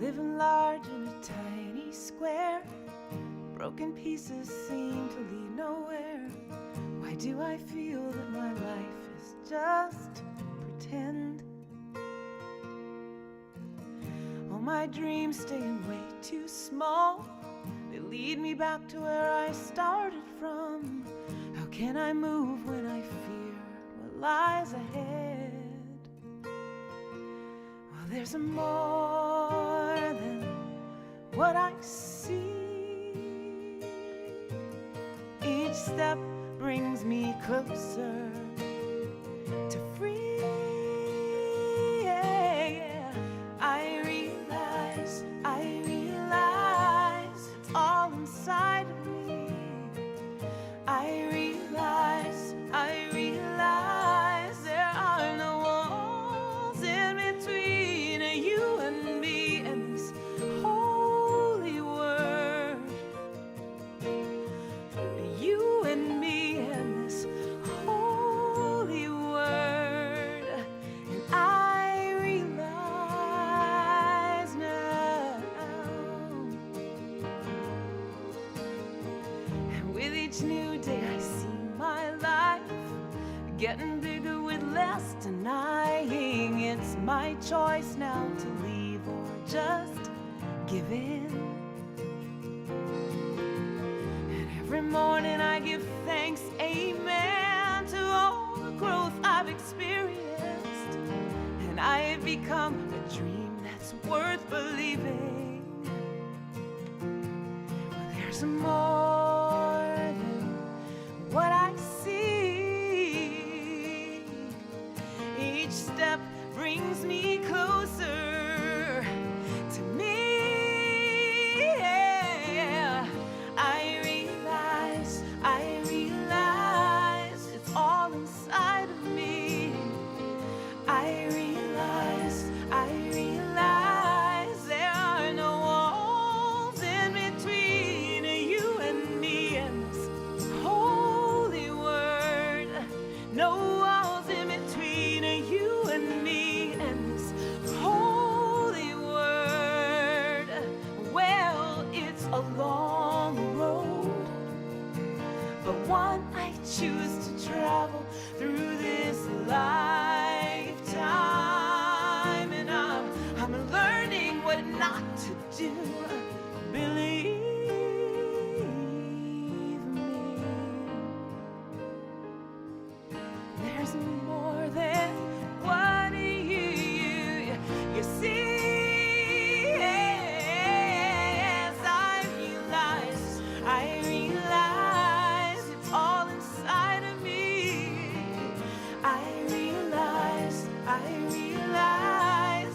living large in a tiny square. Broken pieces seem to lead nowhere. Why do I feel that my life is just pretend? All my dreams staying way too small. They lead me back to where I started from. How can I move when I fear what lies ahead? Well, there's more than what I see. Each step brings me closer to free. I realize it's all inside of me. I realize there are no walls in between you and me and this holy word. You and me and this holy word. And I realize now, and with each new day I see my life getting bigger with less denying. It's my choice now to leave or just give in. And every morning I give thanks, amen, to all the growth I've experienced. And I have become a dream that's worth believing. Well, there's more than what I see. Each step brings me closer to me. I realize it's all inside of me. I realize there are no walls in between you and me and this holy word. No walls in between you and me and this holy word. Well, it's a long road, but one I choose to travel through this lifetime. And I'm learning what not to do. Believe me, there's more than what you see. Yes, I realize it's all inside of me. I realize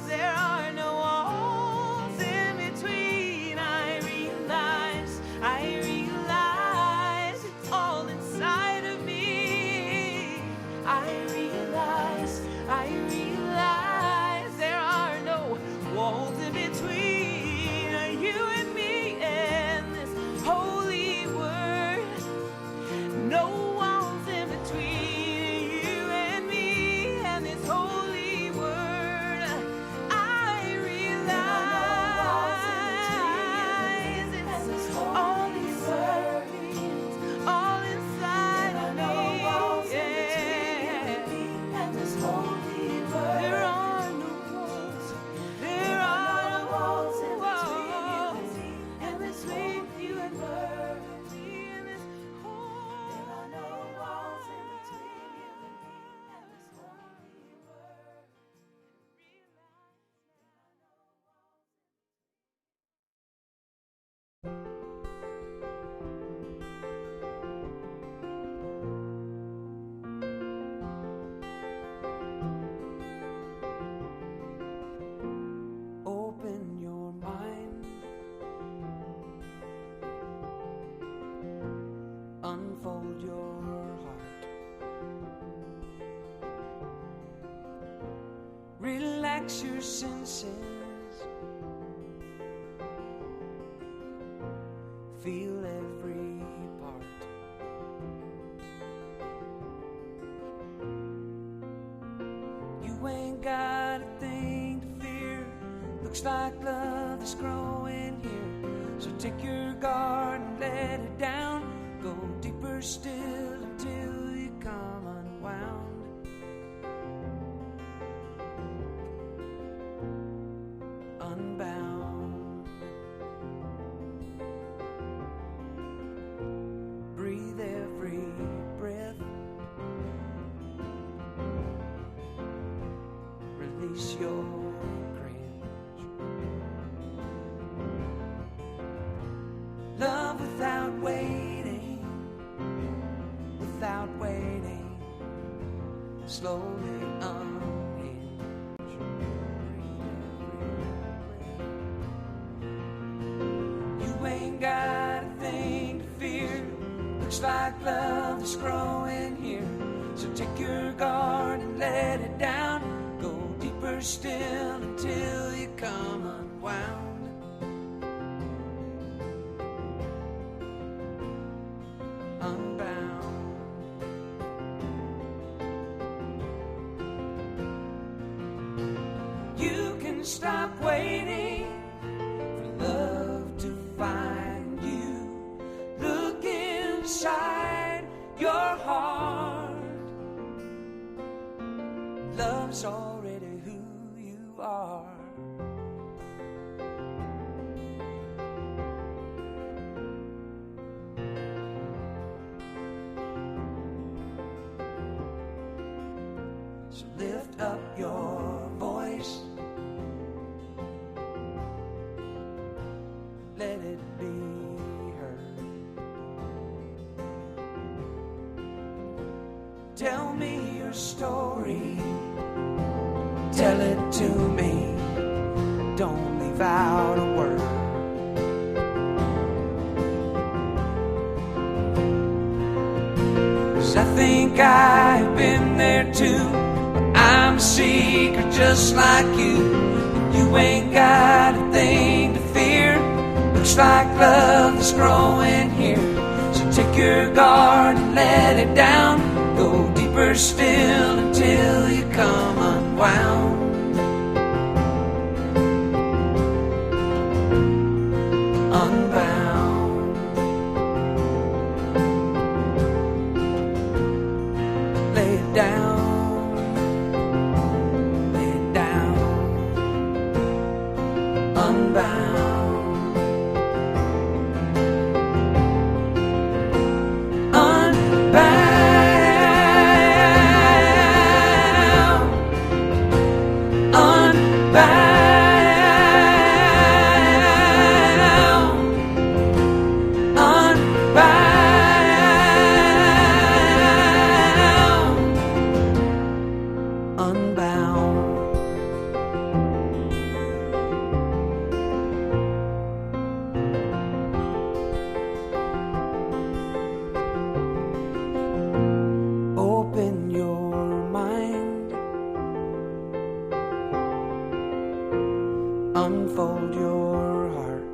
there are no walls in between. I realize it's all inside of me. I realize there are no walls in between you and me and this holy word. No walls in between you and me and this holy word. I realize it's all inside me. It's all inside of me. There are no walls. There are no walls in between you and me and this holy. There are no walls in between you and me and this holy word. Open your mind, unfold your heart, relax your senses, feel every part. You ain't got a thing to fear. Look Looks like love is growing here. So take your guard and let it down. Go deeper still until you come unwound. Unbound. Breathe every breath. Release your love without waiting, without waiting, slowly unhinge. You ain't got a thing to fear. Looks like love is growing here. So take your guard and let it down. Go deeper still until you come unwound. Stop waiting for love to find you. Look inside your heart. Love's already who you are. So lift up your voice. Let it be heard. Tell me your story. Tell it to me. Don't leave out a word. 'Cause I think I've been there too. But I'm a seeker just like you. You ain't got a thing to fear. Looks like love is growing here. So take your guard and let it down. Go deeper still until you come unwound. Unbound. Lay it down. Lay it down. Unbound. Unfold your heart.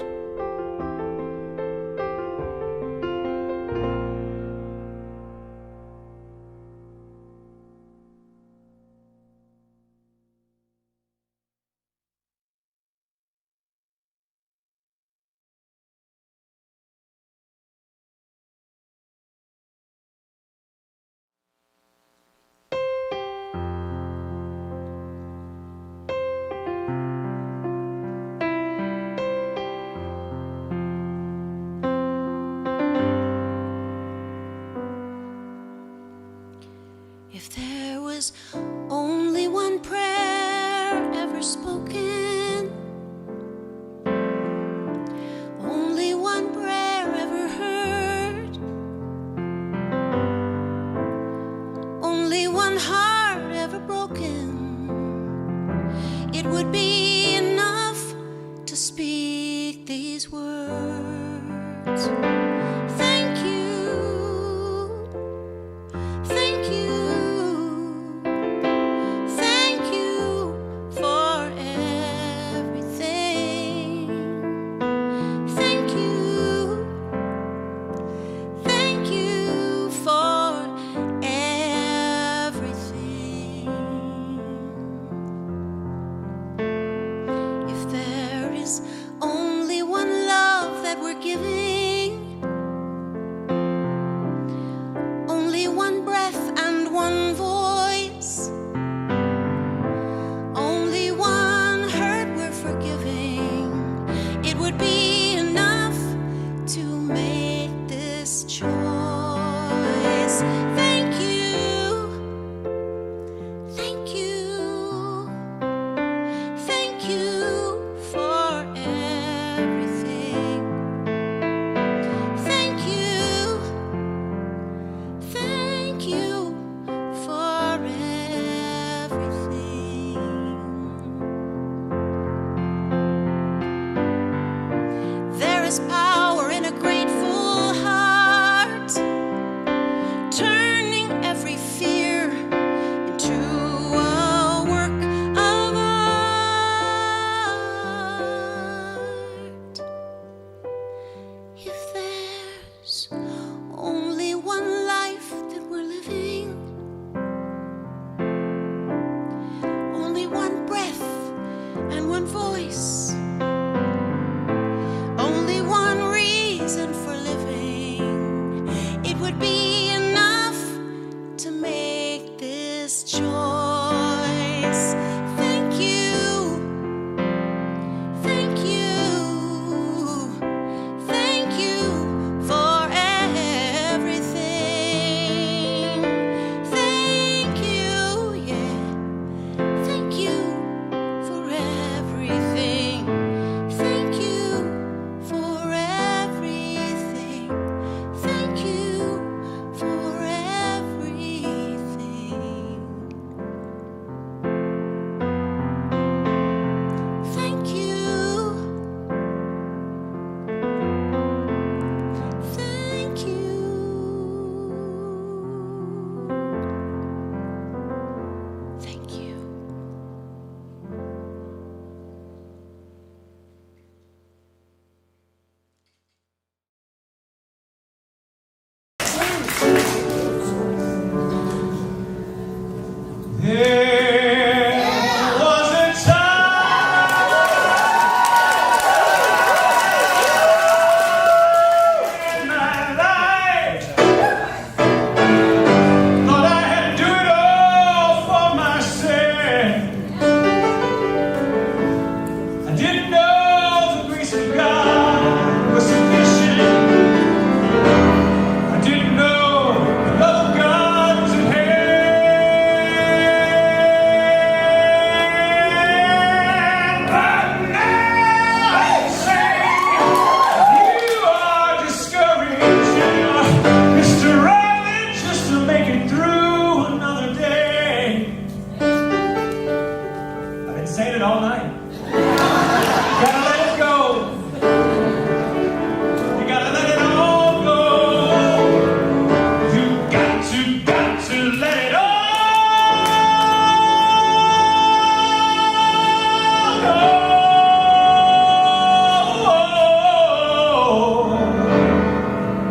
If there was only one prayer ever spoken, only one prayer ever heard, only one heart ever broken, it would be enough to speak these words. Thank you. Thank you. Thank you for everything. Thank you. Thank you for everything. If there didn't know the grace of God was sufficient. I didn't know the love of God was in hand. But now they say you are discouraged, Mr. Island, just to make it through another day. I've been saying it all night. Gotta let it go. You gotta let it all go. You got to let it all go.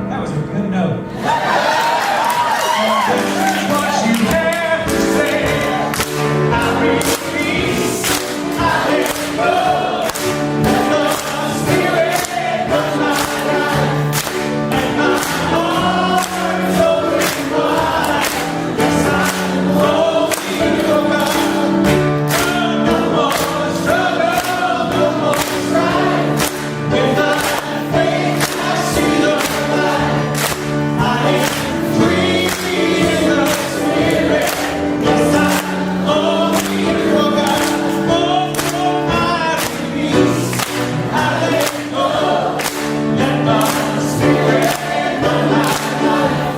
That was a good note. This is what you have to say. I read peace. I let go. Let the Spirit run my life. And my heart is open wide. Yes, I'm holding your God. No more struggle, no more strife. With my faith, I see the light. I am free in the Spirit. Yes, I'm holding your God. Oh, my peace. I let go. Let my Spirit run my life.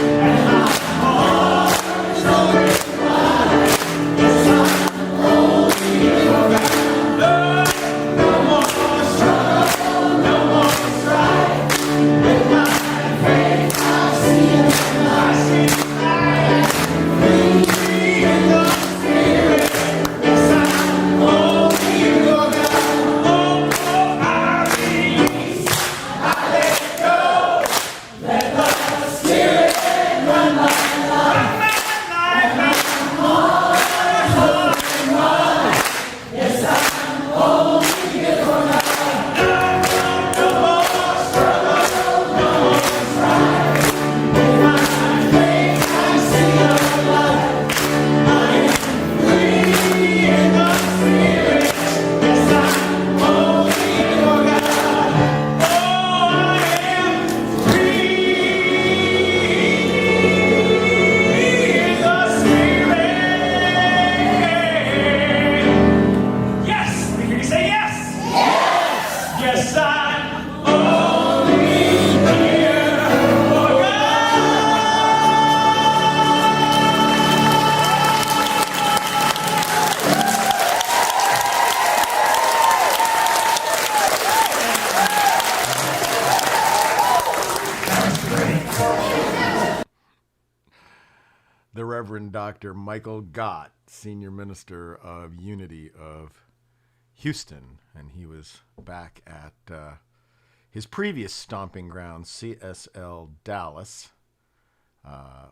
And my heart is open wide. Yes, I'm holding your God. No more struggle, no more strife. With my faith, I see the light. Free in the Spirit. Yes, I'm holding your God. Oh, I release. I let go. Let the Spirit run my life. Yes, I'm holding your God. No more struggle, no more strife. With my faith, I see the light. I am free in the Spirit. Yes, I'm holding your God. Oh, I am free in the Spirit. Yes, we hear you say yes. Yes, I'm only here for God. The Reverend Dr. Michael Gott, Senior Minister of Unity of Houston, and he was back at his previous stomping ground, CSL Dallas,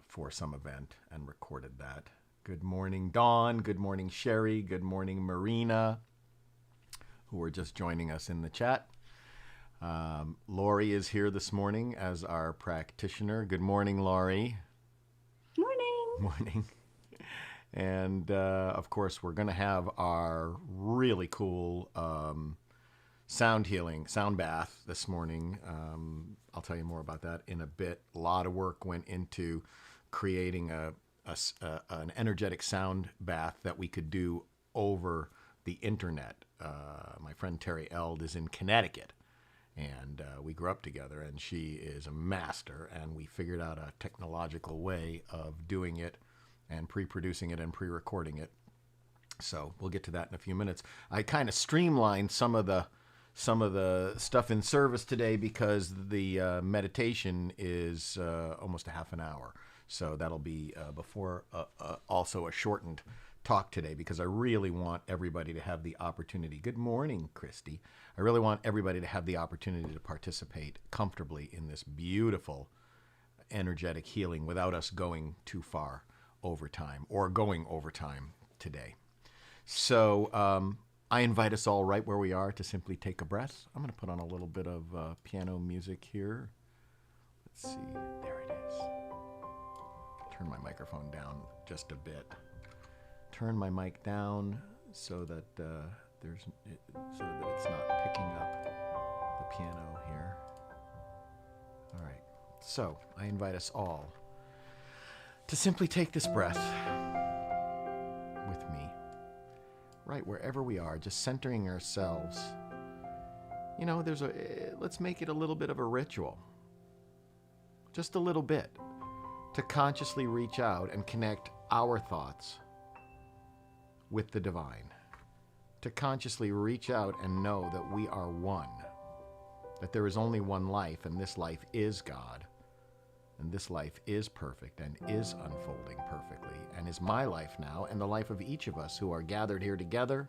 for some event and recorded that. Good morning, Dawn. Good morning, Sherry. Good morning, Marina, who are just joining us in the chat. Lori is here this morning as our practitioner. Good morning, Lori. Morning. And, of course, we're going to have our really cool sound healing, sound bath this morning. I'll tell you more about that in a bit. A lot of work went into creating an energetic sound bath that we could do over the internet. My friend Terry Eld is in Connecticut, and we grew up together, and she is a master, and we figured out a technological way of doing it and pre-producing it and pre-recording it. So we'll get to that in a few minutes. I kind of streamlined some of the stuff in service today because the meditation is almost a half an hour. So that'll be before also a shortened talk today, because I really want everybody to have the opportunity. Good morning, Christy. I really want everybody to have the opportunity to participate comfortably in this beautiful energetic healing without us going too far over time or going over time today. So I invite us all right where we are to simply take a breath. I'm going to put on a little bit of piano music here. Let's see. There it is. Turn my microphone down just a bit. Turn my mic down so that so that it's not picking up the piano here. All right. So I invite us all to simply take this breath with me, right wherever we are, just centering ourselves. You know, let's make it a little bit of a ritual, just a little bit, to consciously reach out and connect our thoughts with the divine, to consciously reach out and know that we are one, that there is only one life, and this life is God, and this life is perfect and is unfolding perfectly, and is my life now, and the life of each of us who are gathered here together,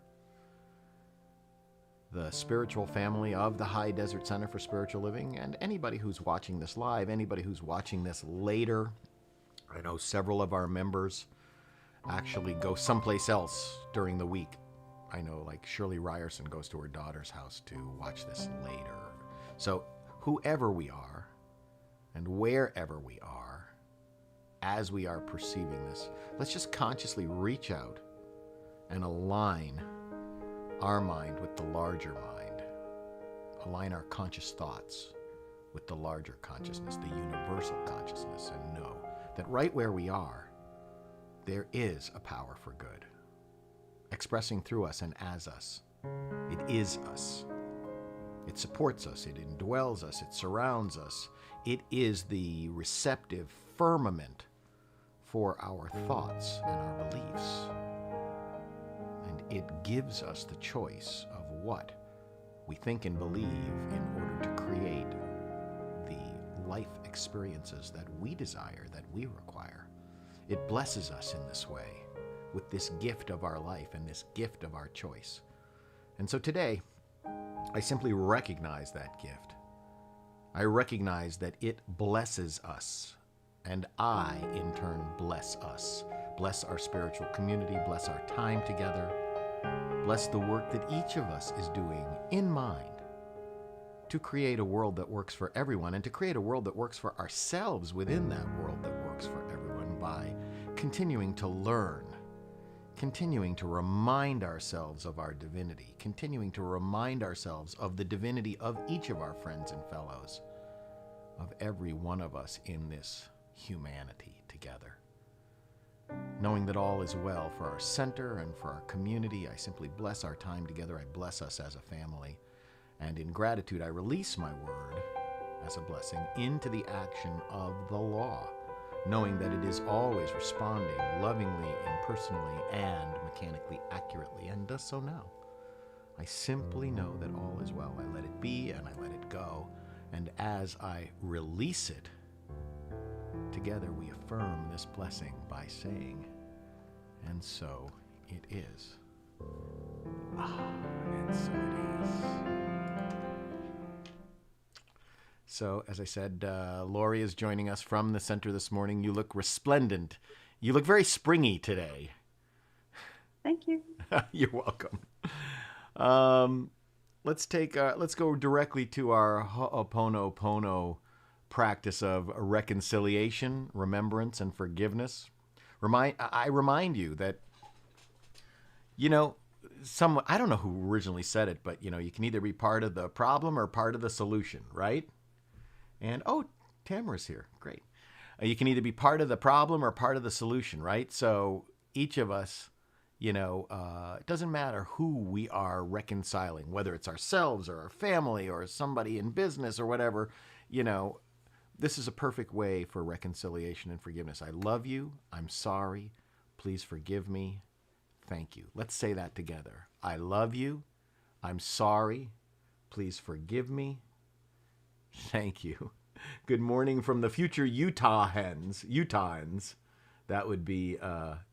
the spiritual family of the High Desert Center for Spiritual Living, and anybody who's watching this live, anybody who's watching this later. I know several of our members actually go someplace else during the week. I know, like Shirley Ryerson goes to her daughter's house to watch this later. So whoever we are and wherever we are, as we are perceiving this, let's just consciously reach out and align our mind with the larger mind, align our conscious thoughts with the larger consciousness, the universal consciousness, and know that right where we are, there is a power for good, expressing through us and as us. It is us. It supports us. It indwells us. It surrounds us. It is the receptive firmament for our thoughts and our beliefs. And it gives us the choice of what we think and believe in order to create the life experiences that we desire, that we require. It blesses us in this way, with this gift of our life and this gift of our choice. And so today, I simply recognize that gift. I recognize that it blesses us, and I, in turn, bless us. Bless our spiritual community, bless our time together, bless the work that each of us is doing in mind to create a world that works for everyone, and to create a world that works for ourselves within that world that works for everyone, by continuing to learn, continuing to remind ourselves of our divinity, continuing to remind ourselves of the divinity of each of our friends and fellows, of every one of us in this humanity together. Knowing that all is well for our center and for our community, I simply bless our time together. I bless us as a family. And in gratitude, I release my word as a blessing into the action of the law, knowing that it is always responding lovingly, impersonally, and mechanically accurately, and does so now. I simply know that all is well. I let it be and I let it go. And as I release it, together we affirm this blessing by saying, and so it is. And so it is. So, as I said, Lori is joining us from the center this morning. You look resplendent. You look very springy today. Thank you. You're welcome. Let's go directly to our Ho'oponopono practice of reconciliation, remembrance, and forgiveness. I remind you that, I don't know who originally said it, but, you can either be part of the problem or part of the solution, right? And, Tamara's here. Great. You can either be part of the problem or part of the solution, right? So each of us, it doesn't matter who we are reconciling, whether it's ourselves or our family or somebody in business or whatever, this is a perfect way for reconciliation and forgiveness. I love you. I'm sorry. Please forgive me. Thank you. Let's say that together. I love you. I'm sorry. Please forgive me. Thank you. Good morning from the future Utahans. That would be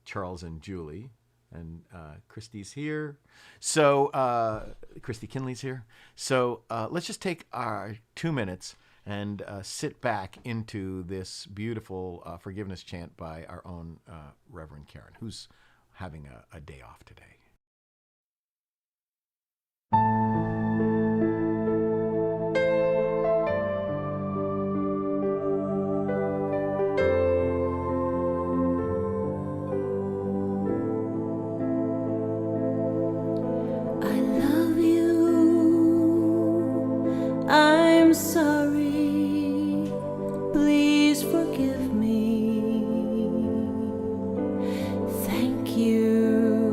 Charles and Julie. And Christy's here. So Christy Kinley's here. So let's just take our 2 minutes and sit back into this beautiful forgiveness chant by our own Reverend Karen, who's having a day off today. I I'm sorry, please forgive me. Thank you,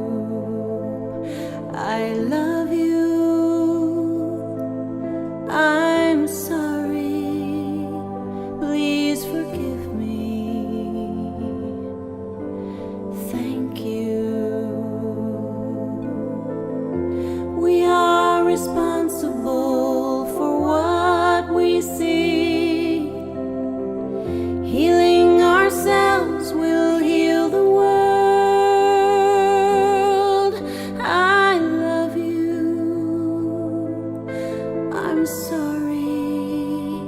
I love you. I'm sorry, please forgive me. Thank you. We are responsible for what we see. Healing ourselves will heal the world. I love you. I'm sorry.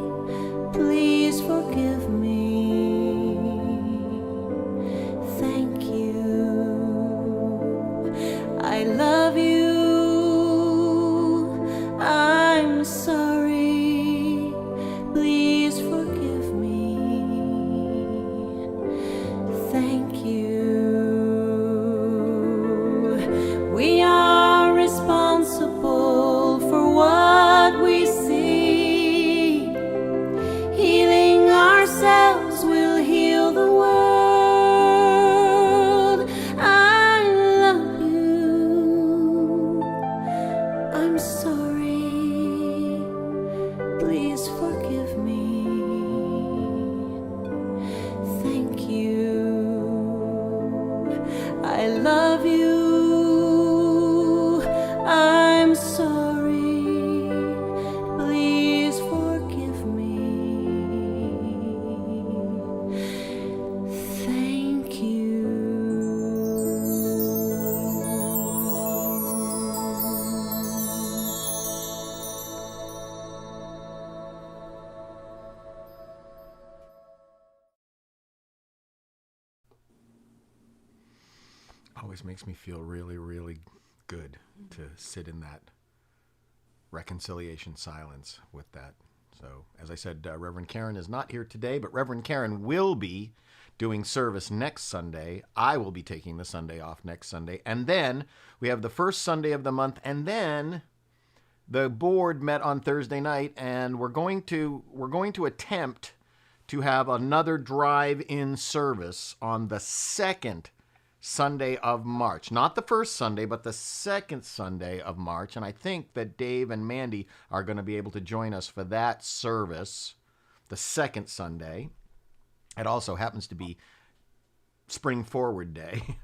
Please forgive me. Thank you. I love you. I'm sorry. Please forgive me. Thank you. We are responsible for what we see. Healing ourselves will heal the world. I love you. I'm sorry. Please forgive me. Thank you. I love you. I'm sorry. Please forgive me. Thank you. Always makes me feel really, really good to sit in that reconciliation silence with that. So, as I said, Reverend Karen is not here today, but Reverend Karen will be doing service next Sunday. I will be taking the Sunday off next Sunday. And then we have the first Sunday of the month, and then the board met on Thursday night, and we're going to attempt to have another drive-in service on the second Sunday of March. Not the first Sunday, but the second Sunday of March. And I think that Dave and Mandy are going to be able to join us for that service, the second Sunday. It also happens to be Spring Forward Day.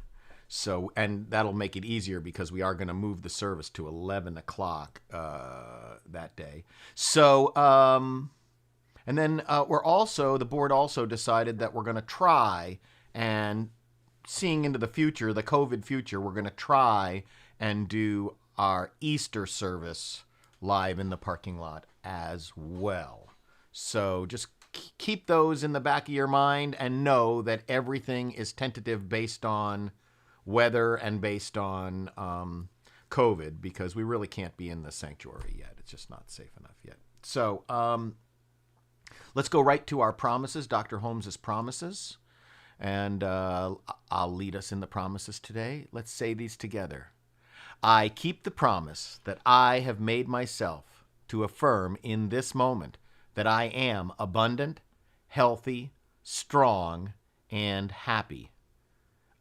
So, and that'll make it easier because we are going to move the service to 11 o'clock that day. So, and then the board also decided that we're going to try and seeing into the future, the COVID future, we're going to try and do our Easter service live in the parking lot as well. So just keep those in the back of your mind and know that everything is tentative based on weather and based on COVID, because we really can't be in the sanctuary yet. It's just not safe enough yet. So let's go right to our promises, Dr. Holmes's promises. And I'll lead us in the promises today. Let's say these together. I keep the promise that I have made myself to affirm in this moment that I am abundant, healthy, strong, and happy.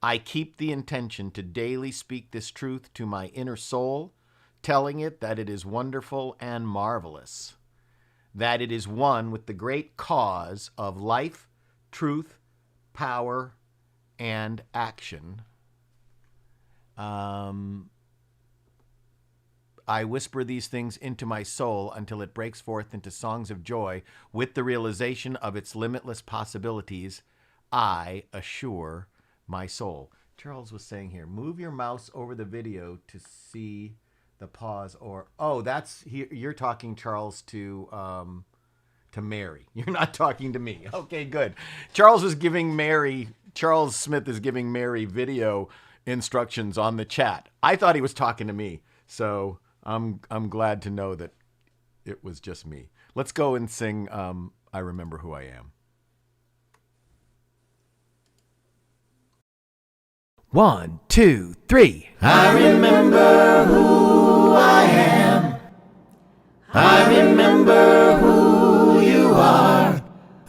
I keep the intention to daily speak this truth to my inner soul, telling it that it is wonderful and marvelous, that it is one with the great cause of life, truth, power, and action. I whisper these things into my soul until it breaks forth into songs of joy with the realization of its limitless possibilities. I assure my soul. Charles was saying here, move your mouse over the video to see the pause. Or, oh, that's, you're talking, Charles, to Mary. You're not talking to me. Okay, good. Charles Smith is giving Mary video instructions on the chat. I thought he was talking to me. So I'm glad to know that it was just me. Let's go and sing I Remember Who I Am. 1, 2, 3. I remember who I am. I remember who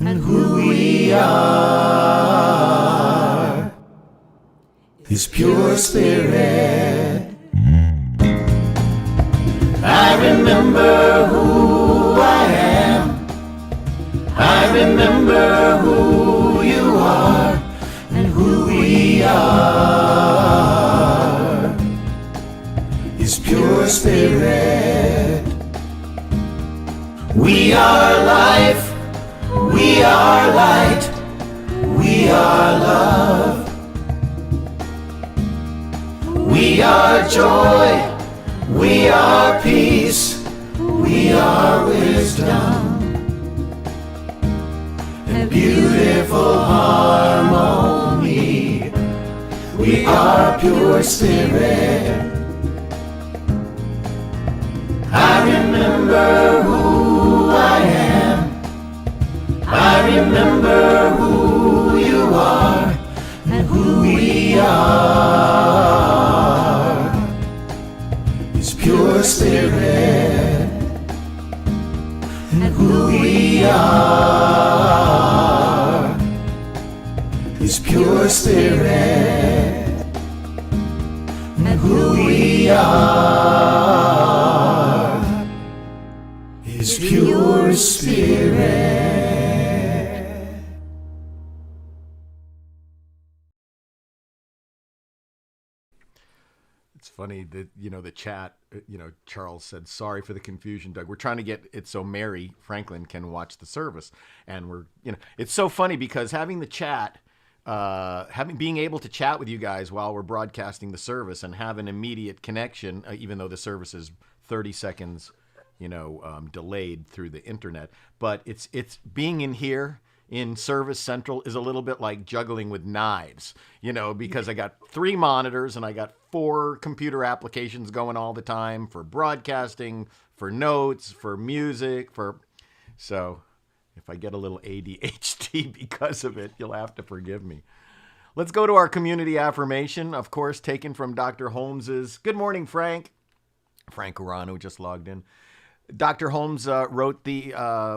and who we are is pure spirit. I remember who I am. I remember who you are, and who we are is pure spirit. We are life, we are light, we are love, we are joy, we are peace, we are wisdom, and beautiful harmony. We are pure spirit. I remember who I am. I remember who you are, and who we are is pure spirit. And who we are is pure spirit. And who we are is pure spirit. It's funny that, the chat, Charles said, sorry for the confusion, Doug. We're trying to get it so Mary Franklin can watch the service. And it's so funny because having the chat, being able to chat with you guys while we're broadcasting the service and have an immediate connection, even though the service is 30 seconds, delayed through the internet. But it's being in here in Service Central is a little bit like juggling with knives, because I got 3 monitors and I got 4 computer applications going all the time for broadcasting, for notes, for music, so if I get a little ADHD because of it, you'll have to forgive me. Let's go to our community affirmation, of course, taken from Dr. Holmes's. Good morning, Frank. Frank Urano just logged in. Dr. Holmes wrote the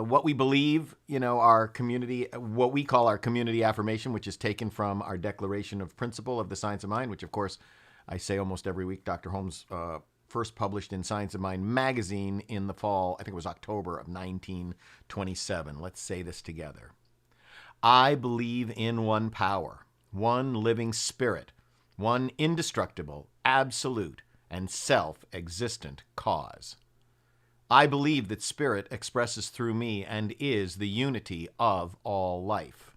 what we believe, our community, what we call our community affirmation, which is taken from our Declaration of Principle of the Science of Mind, which, of course, I say almost every week. Dr. Holmes first published in Science of Mind magazine in the fall, I think it was October of 1927. Let's say this together. I believe in one power, one living spirit, one indestructible, absolute, and self-existent cause. I believe that spirit expresses through me and is the unity of all life.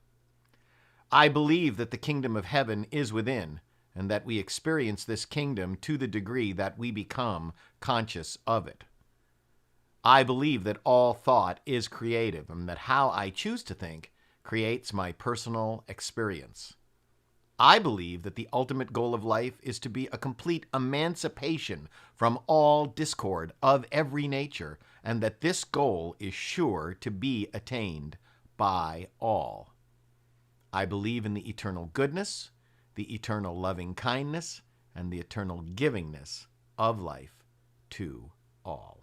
I believe that the kingdom of heaven is within, and that we experience this kingdom to the degree that we become conscious of it. I believe that all thought is creative, and that how I choose to think creates my personal experience. I believe that the ultimate goal of life is to be a complete emancipation from all discord of every nature, and that this goal is sure to be attained by all. I believe in the eternal goodness, the eternal loving kindness, and the eternal givingness of life to all.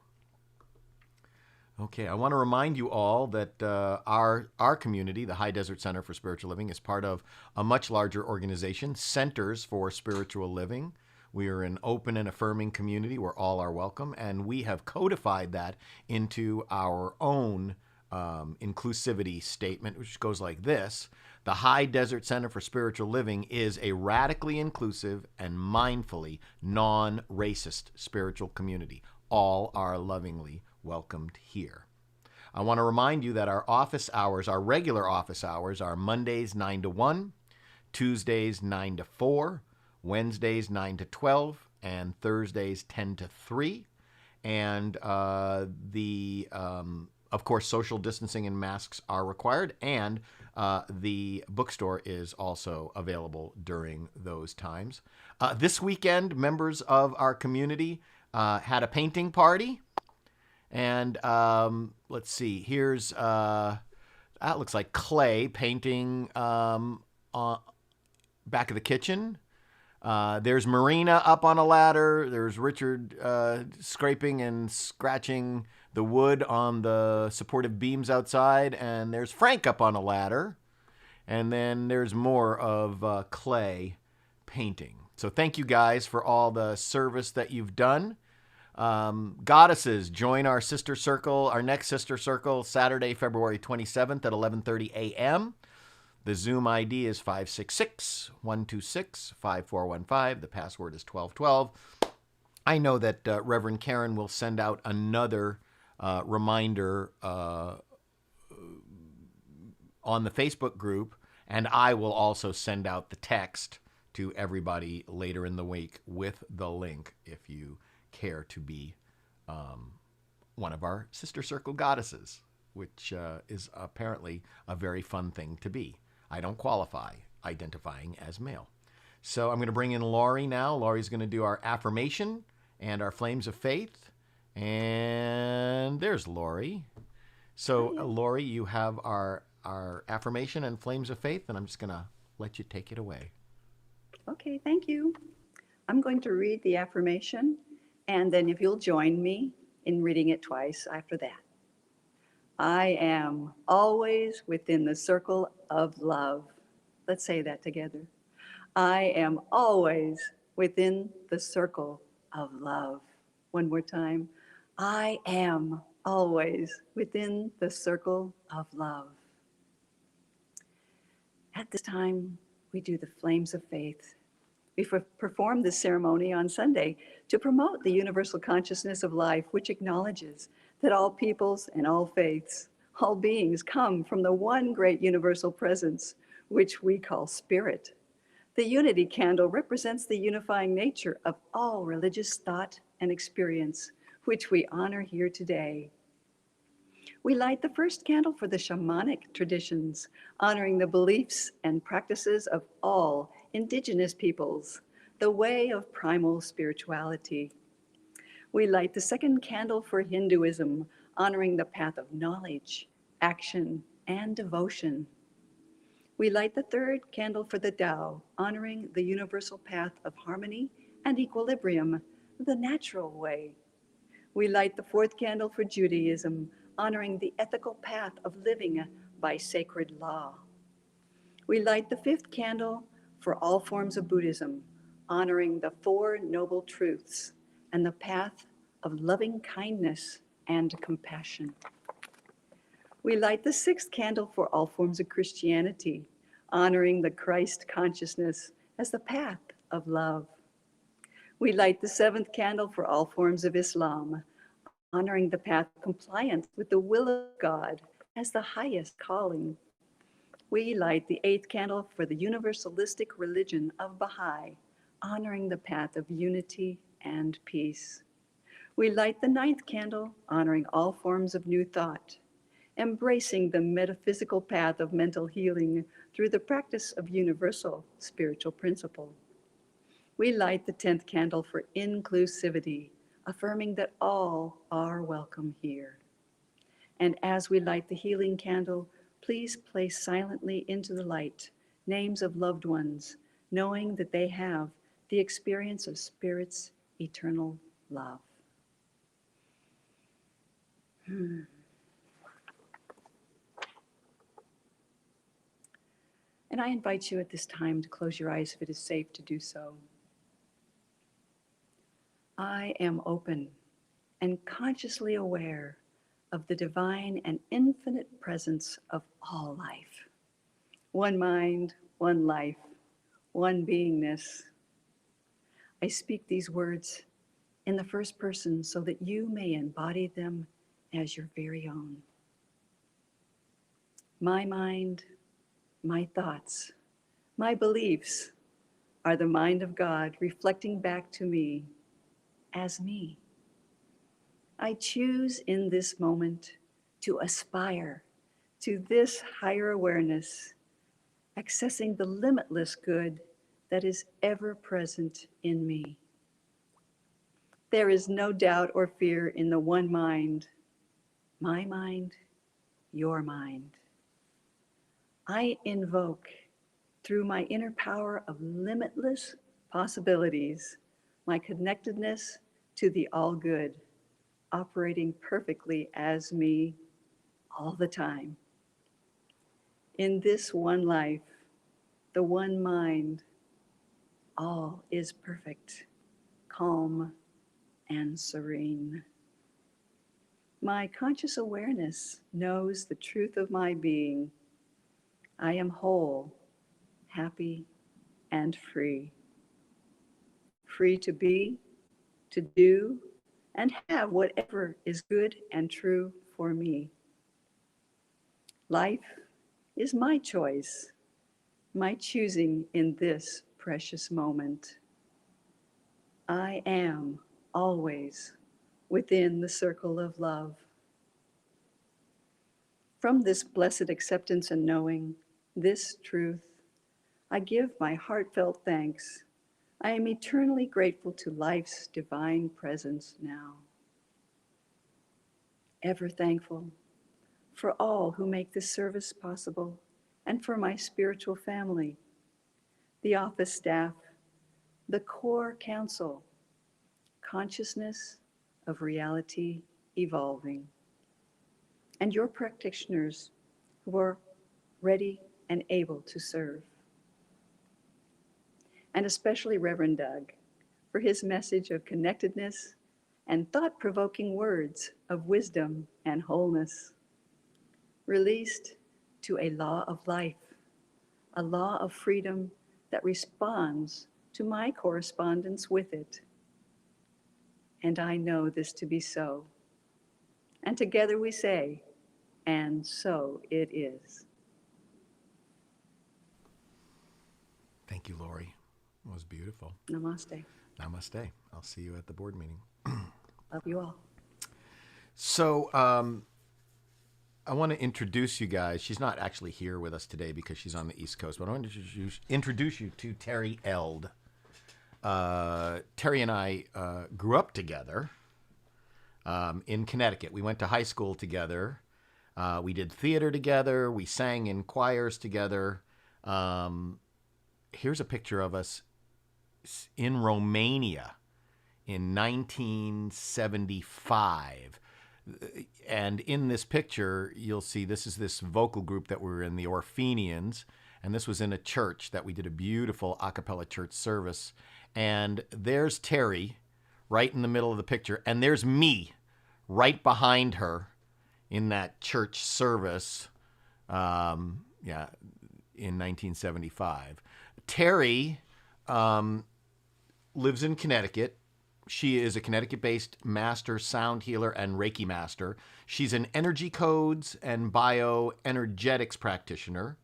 Okay, I want to remind you all that our community, the High Desert Center for Spiritual Living, is part of a much larger organization, Centers for Spiritual Living. We are an open and affirming community where all are welcome, and we have codified that into our own inclusivity statement, which goes like this. The High Desert Center for Spiritual Living is a radically inclusive and mindfully non-racist spiritual community. All are lovingly welcomed here. I want to remind you that our office hours, our regular office hours, are Mondays 9 to 1, Tuesdays 9 to 4, Wednesdays 9 to 12, and Thursdays 10 to 3. And of course, social distancing and masks are required, and the bookstore is also available during those times. This weekend, members of our community had a painting party. And let's see, here's, that looks like clay painting back of the kitchen. There's Marina up on a ladder. There's Richard scraping and scratching the wood on the supportive beams outside. And there's Frank up on a ladder. And then there's more of Clay painting. So thank you guys for all the service that you've done. Goddesses, join our sister circle, our next sister circle, Saturday, February 27th at 11:30 a.m. The Zoom ID is 566-126-5415. The password is 1212. I know that Reverend Karen will send out another reminder on the Facebook group, and I will also send out the text to everybody later in the week with the link if you care to be one of our Sister Circle goddesses, which is apparently a very fun thing to be. I don't qualify identifying as male. So I'm going to bring in Laurie now. Laurie's going to do our affirmation and our flames of faith. And there's Laurie. So Laurie, you have our affirmation and flames of faith, and I'm just going to let you take it away. Okay, thank you. I'm going to read the affirmation, and then if you'll join me in reading it twice after that. I am always within the circle of love. Let's say that together. I am always within the circle of love. One more time. I am always within the circle of love. At this time, we do the flames of faith. We perform this ceremony on Sunday to promote the universal consciousness of life, which acknowledges that all peoples and all faiths, all beings come from the one great universal presence, which we call spirit. The unity candle represents the unifying nature of all religious thought and experience, which we honor here today. We light the first candle for the shamanic traditions, honoring the beliefs and practices of all indigenous peoples, the way of primal spirituality. We light the second candle for Hinduism, honoring the path of knowledge, action, and devotion. We light the third candle for the Tao, honoring the universal path of harmony and equilibrium, the natural way. We light the fourth candle for Judaism, honoring the ethical path of living by sacred law. We light the fifth candle for all forms of Buddhism, honoring the Four Noble Truths and the path of loving kindness and compassion. We light the sixth candle for all forms of Christianity, honoring the Christ consciousness as the path of love. We light the seventh candle for all forms of Islam, honoring the path of compliance with the will of God as the highest calling. We light the eighth candle for the universalistic religion of Baha'i, honoring the path of unity and peace. We light the ninth candle, honoring all forms of new thought, embracing the metaphysical path of mental healing through the practice of universal spiritual principle. We light the 10th candle for inclusivity, affirming that all are welcome here. And as we light the healing candle, please place silently into the light names of loved ones, knowing that they have the experience of Spirit's eternal love. And I invite you at this time to close your eyes if it is safe to do so. I am open and consciously aware of the divine and infinite presence of all life. One mind, one life, one beingness. I speak these words in the first person so that you may embody them as your very own. My mind, my thoughts, my beliefs are the mind of God reflecting back to me as me. I choose in this moment to aspire to this higher awareness, accessing the limitless good that is ever present in me. There is no doubt or fear in the one mind, my mind, your mind. I invoke through my inner power of limitless possibilities, my connectedness to the all good, operating perfectly as me all the time. In this one life, the one mind, all is perfect, calm, and serene. My conscious awareness knows the truth of my being. I am whole, happy, and free. Free to be, to do, and have whatever is good and true for me. Life is my choice, my choosing in this precious moment. I am always within the circle of love. From this blessed acceptance and knowing this truth, I give my heartfelt thanks. I am eternally grateful to life's divine presence now. Ever thankful for all who make this service possible and for my spiritual family, the office staff, the core council, consciousness of reality evolving, and your practitioners who are ready and able to serve. And especially Reverend Doug for his message of connectedness and thought-provoking words of wisdom and wholeness, released to a law of life, a law of freedom that responds to my correspondence with it. And I know this to be so. And together we say, and so it is. Thank you, Lori. It was beautiful. Namaste. Namaste. I'll see you at the board meeting. Love you all. So I want to introduce you guys. She's not actually here with us today because she's on the East Coast, but I want to introduce you to Terry Eld. Terry and I grew up together in Connecticut. We went to high school together. We did theater together. We sang in choirs together. Here's a picture of us in Romania in 1975. And in this picture, you'll see this is this vocal group that we were in, the Orphenians. And this was in a church that we did a beautiful a cappella church service. And there's Terry right in the middle of the picture. And there's me right behind her in that church service, in 1975. Terry lives in Connecticut. She is a Connecticut-based master sound healer and Reiki master. She's an energy codes and bioenergetics practitioner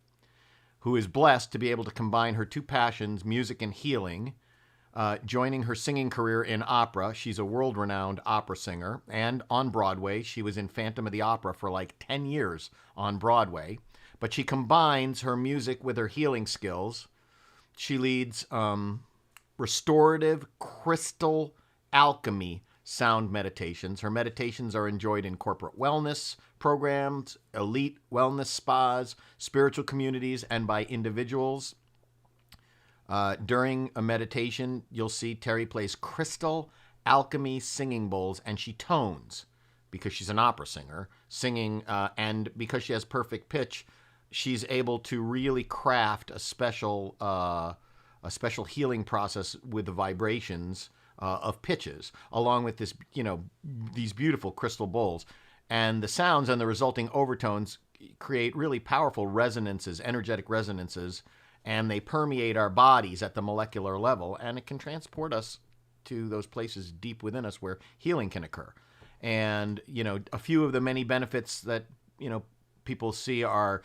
who is blessed to be able to combine her two passions, music and healing, joining her singing career in opera. She's a world-renowned opera singer. And on Broadway, she was in Phantom of the Opera for like 10 years on Broadway. But she combines her music with her healing skills. She leads restorative crystal alchemy sound meditations. Her meditations are enjoyed in corporate wellness programs, elite wellness spas, spiritual communities, and by individuals. During a meditation, you'll see Terry plays crystal alchemy singing bowls, and she tones because she's an opera singer, singing, and because she has perfect pitch, she's able to really craft a special healing process with the vibrations of pitches, along with this, these beautiful crystal bowls. And the sounds and the resulting overtones create really powerful resonances, energetic resonances, and they permeate our bodies at the molecular level, and it can transport us to those places deep within us where healing can occur. And, a few of the many benefits that, people see are,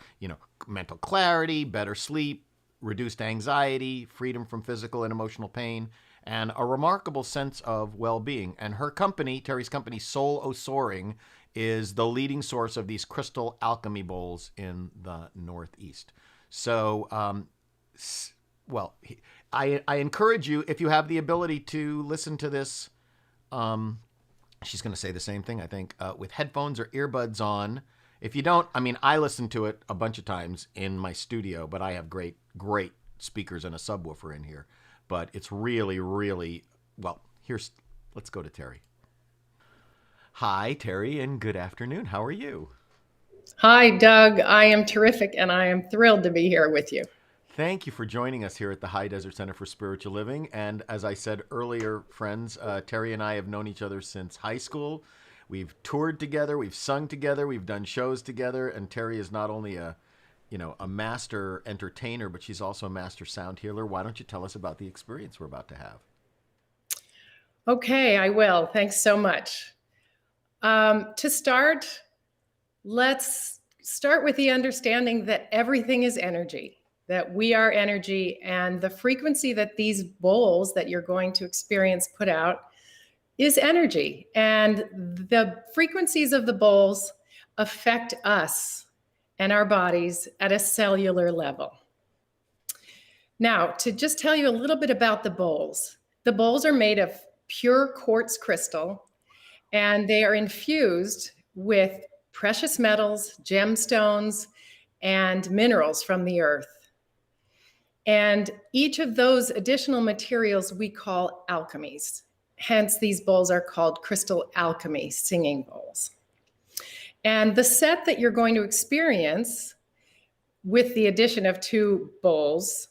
mental clarity, better sleep, reduced anxiety, freedom from physical and emotional pain, and a remarkable sense of well-being. And her company, Terry's company, Soul O Soaring, is the leading source of these crystal alchemy bowls in the Northeast. So, I encourage you, if you have the ability to listen to this, she's going to say the same thing, I think, with headphones or earbuds on. If you don't, I listen to it a bunch of times in my studio, but I have great speakers and a subwoofer in here. but it's really, really, well, let's go to Terry. Hi, Terry, and good afternoon. How are you? Hi, Doug. I am terrific, and I am thrilled to be here with you. Thank you for joining us here at the High Desert Center for Spiritual Living. And as I said earlier, friends, Terry and I have known each other since high school. We've toured together, we've sung together, we've done shows together, and Terry is not only a master entertainer, but she's also a master sound healer. Why don't you tell us about the experience we're about to have? Okay, I will. Thanks so much. To start, let's start with the understanding that everything is energy, that we are energy, and the frequency that these bowls that you're going to experience put out is energy. And the frequencies of the bowls affect us and our bodies at a cellular level. Now, to just tell you a little bit about the bowls are made of pure quartz crystal, and they are infused with precious metals, gemstones, and minerals from the earth. And each of those additional materials we call alchemies. Hence, these bowls are called crystal alchemy singing bowls. And the set that you're going to experience with the addition of 2 bowls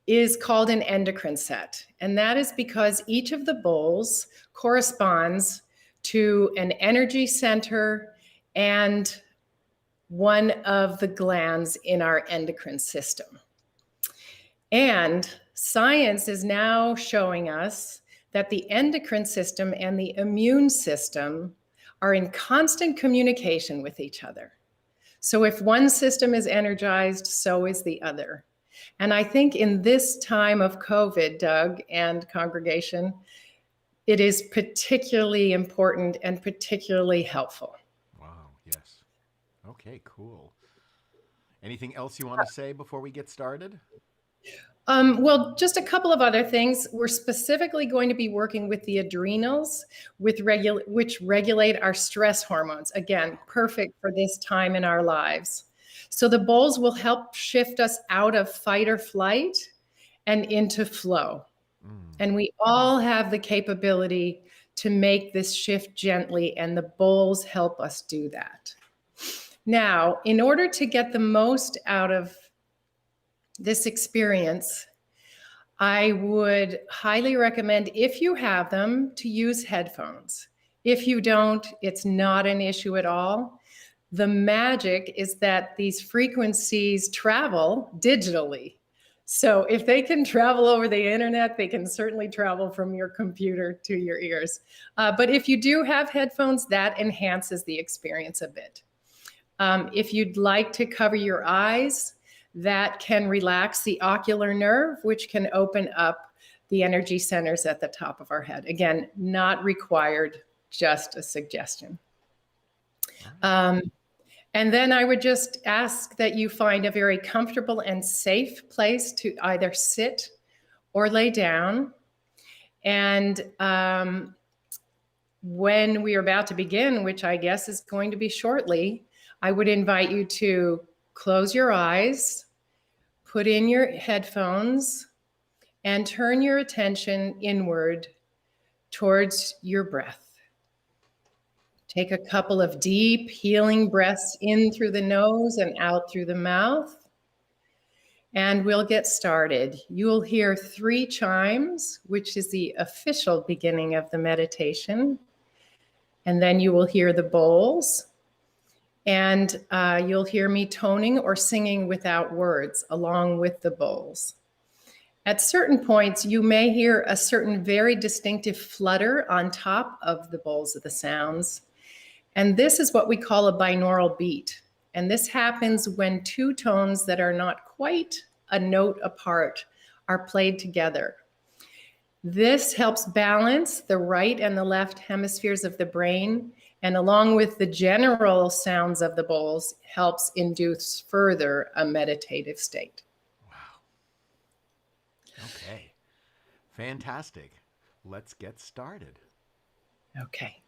is called an endocrine set. And that is because each of the bowls corresponds to an energy center and one of the glands in our endocrine system. And science is now showing us that the endocrine system and the immune system are in constant communication with each other. So if one system is energized, so is the other. And I think in this time of COVID, Doug and congregation, it is particularly important and particularly helpful. Wow, yes. Okay, cool. Anything else you want to say before we get started? Well, just a couple of other things. We're specifically going to be working with the adrenals, which regulate our stress hormones. Again, perfect for this time in our lives. So the bowls will help shift us out of fight or flight and into flow. And we all have the capability to make this shift gently, and the bowls help us do that. Now, in order to get the most out of this experience, I would highly recommend, if you have them, to use headphones. If you don't, it's not an issue at all. The magic is that these frequencies travel digitally. So if they can travel over the internet, they can certainly travel from your computer to your ears. But if you do have headphones, that enhances the experience a bit. If you'd like to cover your eyes, that can relax the ocular nerve, which can open up the energy centers at the top of our head. Again, not required, just a suggestion. And then I would just ask that you find a very comfortable and safe place to either sit or lay down. And when we are about to begin, which I guess is going to be shortly, I would invite you to close your eyes, put in your headphones, and turn your attention inward towards your breath. Take a couple of deep healing breaths in through the nose and out through the mouth. And we'll get started. You'll hear 3 chimes, which is the official beginning of the meditation. And then you will hear the bowls. And you'll hear me toning or singing without words along with the bowls. At certain points, you may hear a certain very distinctive flutter on top of the bowls of the sounds. And this is what we call a binaural beat. And this happens when 2 tones that are not quite a note apart are played together. This helps balance the right and the left hemispheres of the brain, and along with the general sounds of the bowls, helps induce further a meditative state. Wow. Okay. Fantastic. Let's get started. Okay.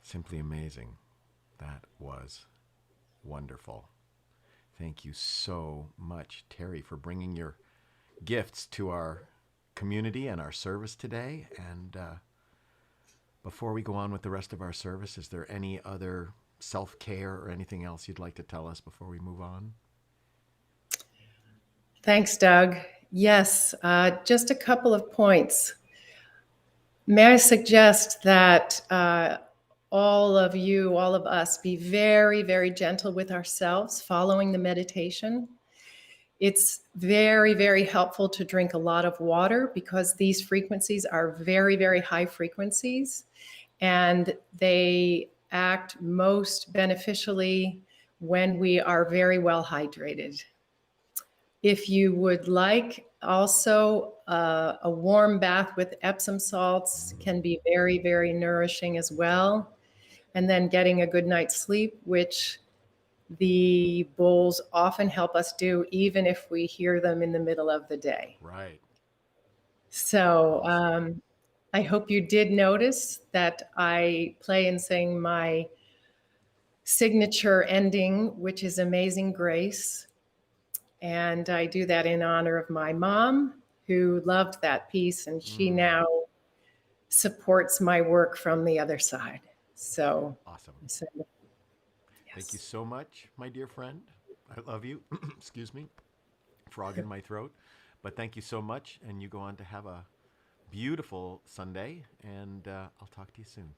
Simply amazing. That was wonderful. Thank you so much, Terry, for bringing your gifts to our community and our service today. And before we go on with the rest of our service, is there any other self-care or anything else you'd like to tell us before we move on? Thanks, Doug. Yes, just a couple of points. May I suggest that all of you, all of us, be very, very gentle with ourselves following the meditation. It's very, very helpful to drink a lot of water because these frequencies are very, very high frequencies, and they act most beneficially when we are very well hydrated. If you would like, also a warm bath with Epsom salts can be very, very nourishing as well. And then getting a good night's sleep, which the bowls often help us do, even if we hear them in the middle of the day. Right. So I hope you did notice that I play and sing my signature ending, which is Amazing Grace. And I do that in honor of my mom, who loved that piece, and she now supports my work from the other side. So Awesome. yes. Thank you so much, my dear friend. I love you. Excuse me. Frog in my throat. But thank you so much. And you go on to have a beautiful Sunday. And I'll talk to you soon.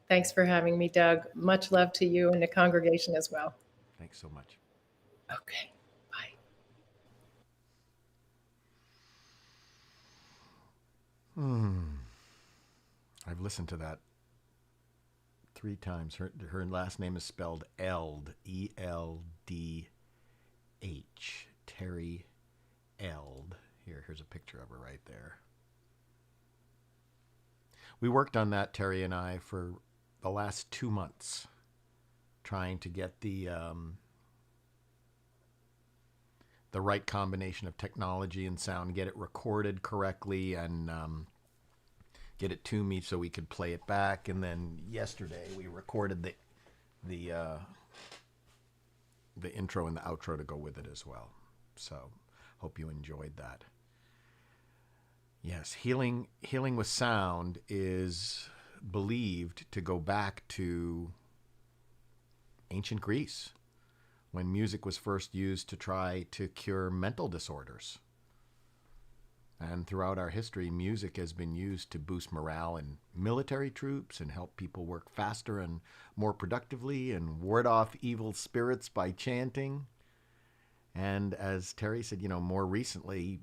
Thanks for having me, Doug. Much love to you and the congregation as well. Thanks so much. Okay. Bye. I've listened to that 3 times. Her last name is spelled Eld, E-L-D-H. Terry Eld. Here's a picture of her right there. We worked on that, Terry and I, for the last 2 months, trying to get the right combination of technology and sound, get it recorded correctly, and get it to me so we could play it back. And then yesterday we recorded the intro and the outro to go with it as well. So hope you enjoyed that. Yes, healing with sound is believed to go back to ancient Greece, when music was first used to try to cure mental disorders. And throughout our history, music has been used to boost morale in military troops and help people work faster and more productively and ward off evil spirits by chanting. And as Terry said, more recently,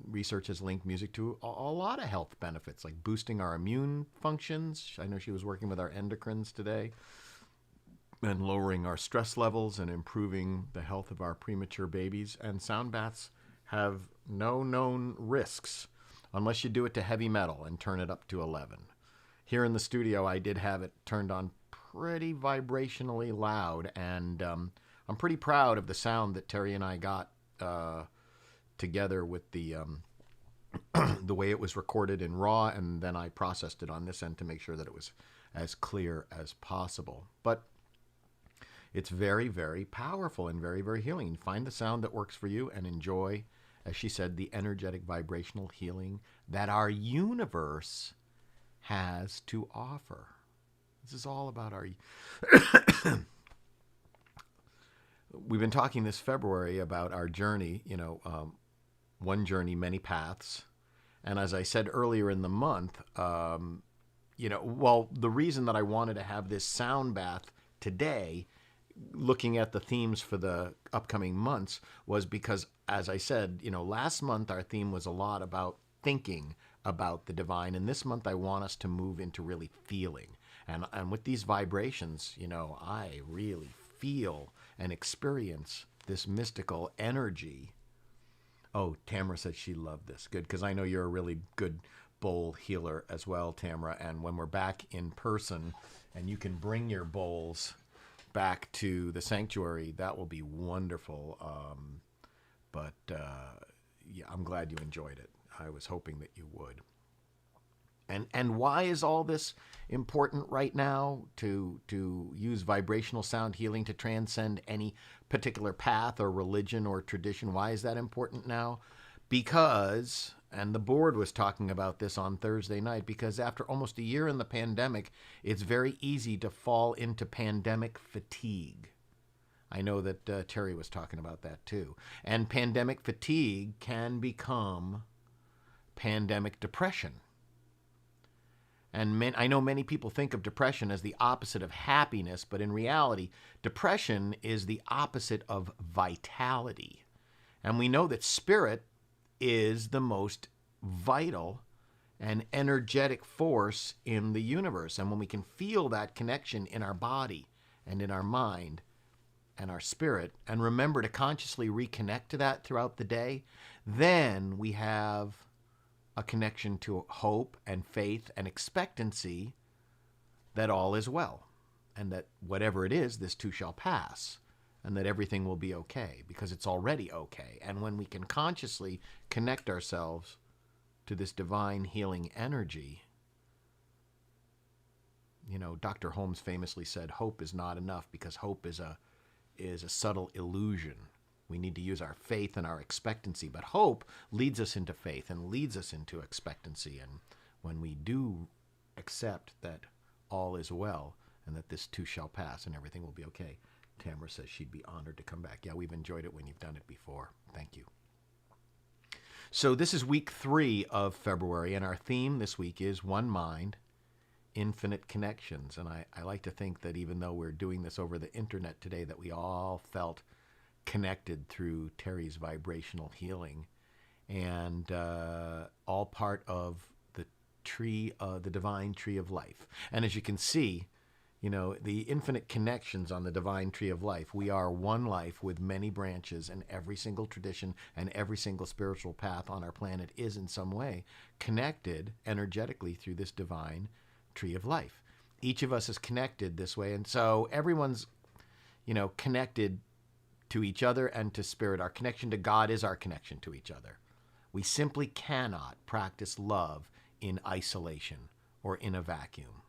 research has linked music to a lot of health benefits, like boosting our immune functions. I know she was working with our endocrines today, and lowering our stress levels and improving the health of our premature babies. And sound baths have no known risks unless you do it to heavy metal and turn it up to 11. Here in the studio, I did have it turned on pretty vibrationally loud, and I'm pretty proud of the sound that Terry and I got together with the the way it was recorded in RAW, and then I processed it on this end to make sure that it was as clear as possible. But it's very, very powerful and very, very healing. Find the sound that works for you and enjoy, as she said, the energetic vibrational healing that our universe has to offer. This is all about our... We've been talking this February about our journey, one journey, many paths. And as I said earlier in the month, the reason that I wanted to have this sound bath today, looking at the themes for the upcoming months, was because, as I said, last month our theme was a lot about thinking about the divine, and this month I want us to move into really feeling. And with these vibrations, I really feel and experience this mystical energy. Oh, Tamara said she loved this. Good, because I know you're a really good bowl healer as well, Tamara. And when we're back in person and you can bring your bowls back to the sanctuary, that will be wonderful. Yeah, I'm glad you enjoyed it. I was hoping that you would. And why is all this important right now to use vibrational sound healing to transcend any particular path or religion or tradition? Why is that important now? Because, and the board was talking about this on Thursday night, because after almost a year in the pandemic, it's very easy to fall into pandemic fatigue. I know that Terry was talking about that too. And pandemic fatigue can become pandemic depression. And I know many people think of depression as the opposite of happiness, but in reality, depression is the opposite of vitality. And we know that spirit is the most vital and energetic force in the universe. And when we can feel that connection in our body and in our mind and our spirit, and remember to consciously reconnect to that throughout the day, then we have a connection to hope and faith and expectancy that all is well, and that whatever it is, this too shall pass, and that everything will be okay, because it's already okay. And when we can consciously connect ourselves to this divine healing energy, you know, Dr. Holmes famously said, hope is not enough, because hope is a subtle illusion. We need to use our faith and our expectancy, but hope leads us into faith and leads us into expectancy. And when we do accept that all is well and that this too shall pass and everything will be okay, Tamara says she'd be honored to come back. Yeah, we've enjoyed it when you've done it before. Thank you. So this is week 3 of February, and our theme this week is One Mind, Infinite Connections. And I like to think that even though we're doing this over the internet today, that we all felt connected through Terry's vibrational healing, and all part of the tree, the divine tree of life. And as you can see, you know, the infinite connections on the divine tree of life. We are one life with many branches, and every single tradition and every single spiritual path on our planet is in some way connected energetically through this divine tree of life. Each of us is connected this way, and so everyone's, you know, connected to each other and to spirit. Our connection to God is our connection to each other. We simply cannot practice love in isolation or in a vacuum,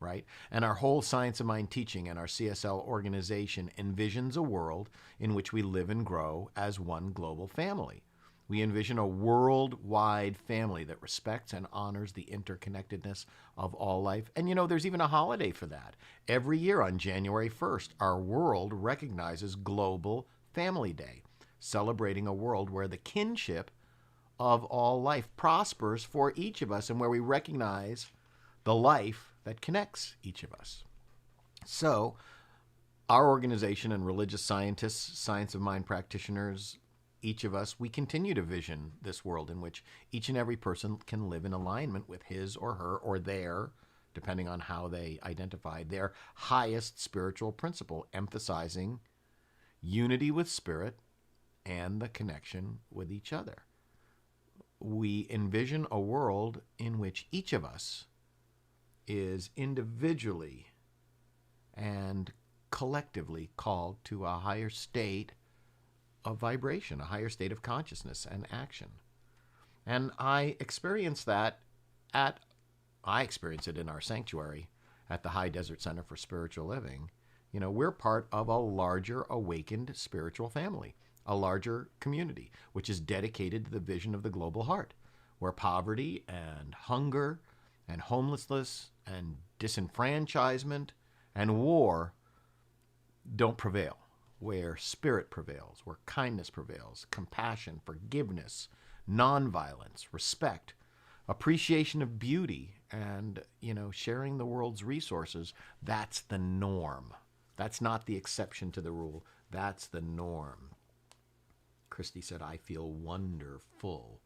right? And our whole Science of Mind teaching and our CSL organization envisions a world in which we live and grow as one global family. We envision a worldwide family that respects and honors the interconnectedness of all life. And you know, there's even a holiday for that. Every year on January 1st, our world recognizes Global Family Day, celebrating a world where the kinship of all life prospers for each of us and where we recognize the life that connects each of us. So, our organization and religious scientists, Science of Mind practitioners, each of us, we continue to vision this world in which each and every person can live in alignment with his or her or their, depending on how they identify, their highest spiritual principle, emphasizing unity with spirit and the connection with each other. We envision a world in which each of us is individually and collectively called to a higher state of vibration, a higher state of consciousness and action. And I experience that I experience it in our sanctuary at the High Desert Center for Spiritual Living. You know, we're part of a larger awakened spiritual family, a larger community, which is dedicated to the vision of the global heart, where poverty and hunger and homelessness and disenfranchisement and war don't prevail, where spirit prevails, where kindness prevails, compassion, forgiveness, nonviolence, respect, appreciation of beauty, and, you know, sharing the world's resources. That's the norm. That's not the exception to the rule. That's the norm. Christy said, I feel wonderful.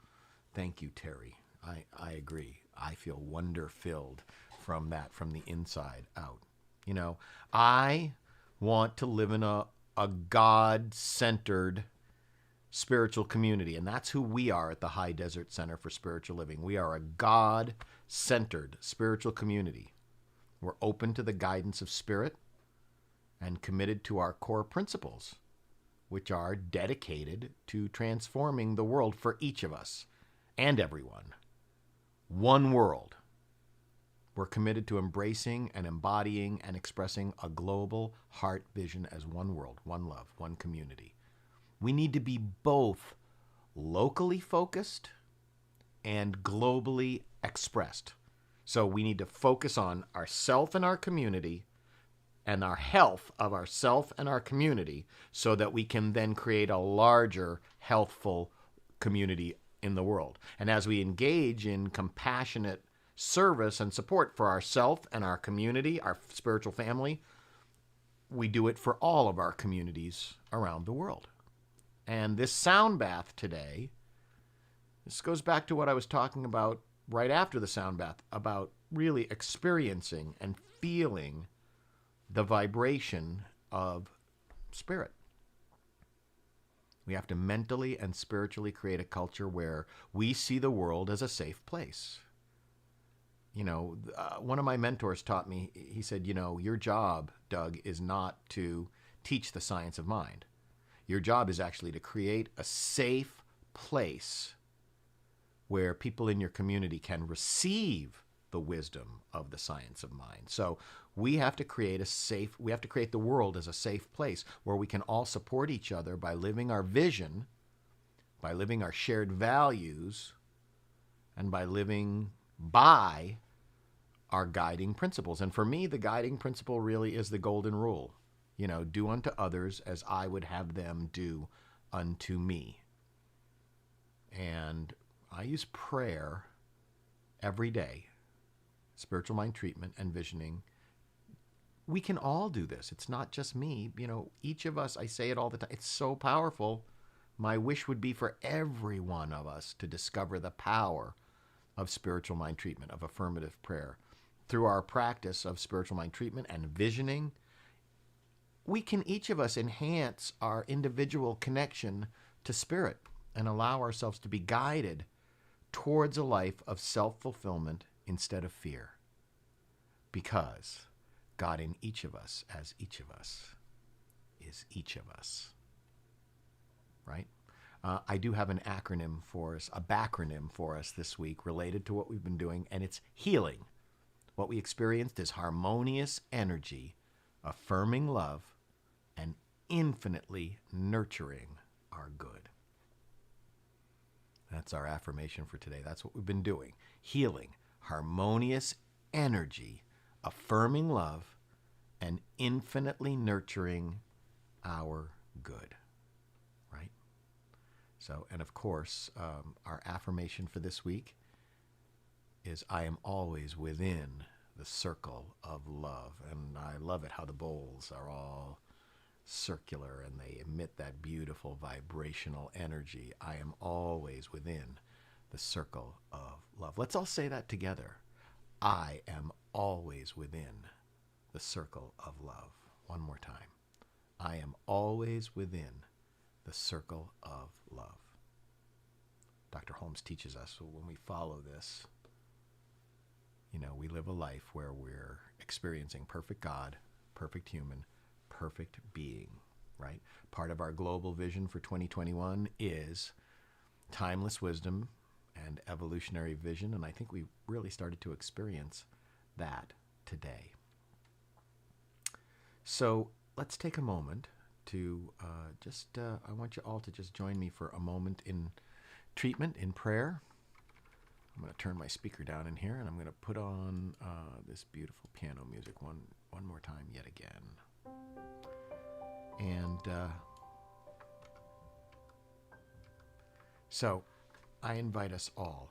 Thank you, Terry. I agree. I feel wonder-filled from that, from the inside out. You know, I want to live in a God-centered spiritual community, and that's who we are at the High Desert Center for Spiritual Living. We are a God-centered spiritual community. We're open to the guidance of spirit and committed to our core principles, which are dedicated to transforming the world for each of us and everyone. One world, We're committed to embracing and embodying and expressing a global heart vision as one world, one love, one community. We need to be both locally focused and globally expressed. So we need to focus on ourself and our community and our health of ourself and our community so that we can then create a larger, healthful community in the world. And as we engage in compassionate service and support for ourself and our community, our spiritual family, we do it for all of our communities around the world. And this sound bath today, this goes back to what I was talking about right after the sound bath, about really experiencing and feeling the vibration of spirit. We have to mentally and spiritually create a culture where we see the world as a safe place. You know, one of my mentors taught me, he said, you know, your job, Doug, is not to teach the science of mind. Your job is actually to create a safe place where people in your community can receive the wisdom of the science of mind. So we have to create the world as a safe place where we can all support each other by living our vision, by living our shared values, and by living by our guiding principles. And for me, the guiding principle really is the golden rule. You know, do unto others as I would have them do unto me. And I use prayer every day, spiritual mind treatment and visioning. We can all do this. It's not just me. You know, each of us, I say it all the time, it's so powerful. My wish would be for every one of us to discover the power of spiritual mind treatment, of affirmative prayer. Through our practice of spiritual mind treatment and visioning, we can each of us enhance our individual connection to spirit and allow ourselves to be guided towards a life of self-fulfillment instead of fear. Because God in each of us, as each of us, is each of us. Right? I do have an acronym for us, a backronym for us this week related to what we've been doing, and it's healing. What we experienced is harmonious energy, affirming love, and infinitely nurturing our good. That's our affirmation for today. That's what we've been doing. Healing, harmonious energy, affirming love, and infinitely nurturing our good. Right? So, and of course, our affirmation for this week is I am always within the circle of love. And I love it how the bowls are all circular and they emit that beautiful vibrational energy. I am always within the circle of love. Let's all say that together. I am always within the circle of love. One more time. I am always within the circle of love. Dr. Holmes teaches us when we follow this, you know, we live a life where we're experiencing perfect God, perfect human, perfect being, right? Part of our global vision for 2021 is timeless wisdom and evolutionary vision, and I think we really started to experience that today. So let's take a moment to I want you all to just join me for a moment in treatment, in prayer. I'm going to turn my speaker down in here, and I'm going to put on this beautiful piano music one more time yet again. And so I invite us all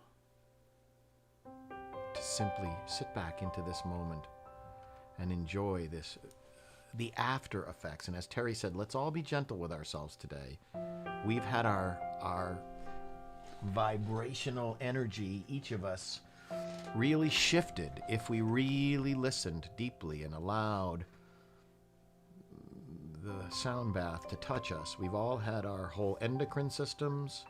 to simply sit back into this moment and enjoy this, the after effects. And as Terry said, let's all be gentle with ourselves today. We've had our vibrational energy, each of us, really shifted if we really listened deeply and allowed the sound bath to touch us. We've all had our whole endocrine systems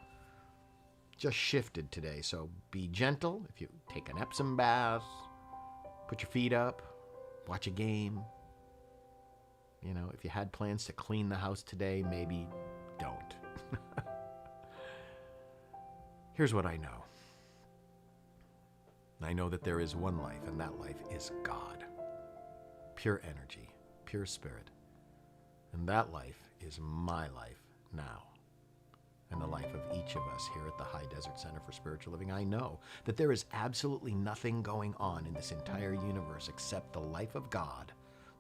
just shifted today. So be gentle. If you take an Epsom bath, put your feet up, watch a game. You know, if you had plans to clean the house today, maybe don't. Here's what I know. I know that there is one life, and that life is God. Pure energy, pure spirit. And that life is my life now. And the life of each of us here at the High Desert Center for Spiritual Living. I know that there is absolutely nothing going on in this entire universe except the life of God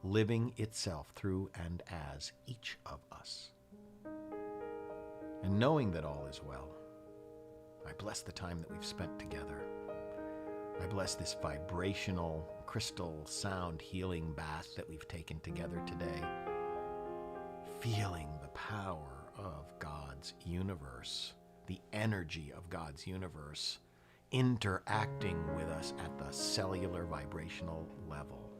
living itself through and as each of us. And knowing that all is well, I bless the time that we've spent together. I bless this vibrational, crystal, sound healing bath that we've taken together today, feeling the power of God's universe, the energy of God's universe, interacting with us at the cellular vibrational level.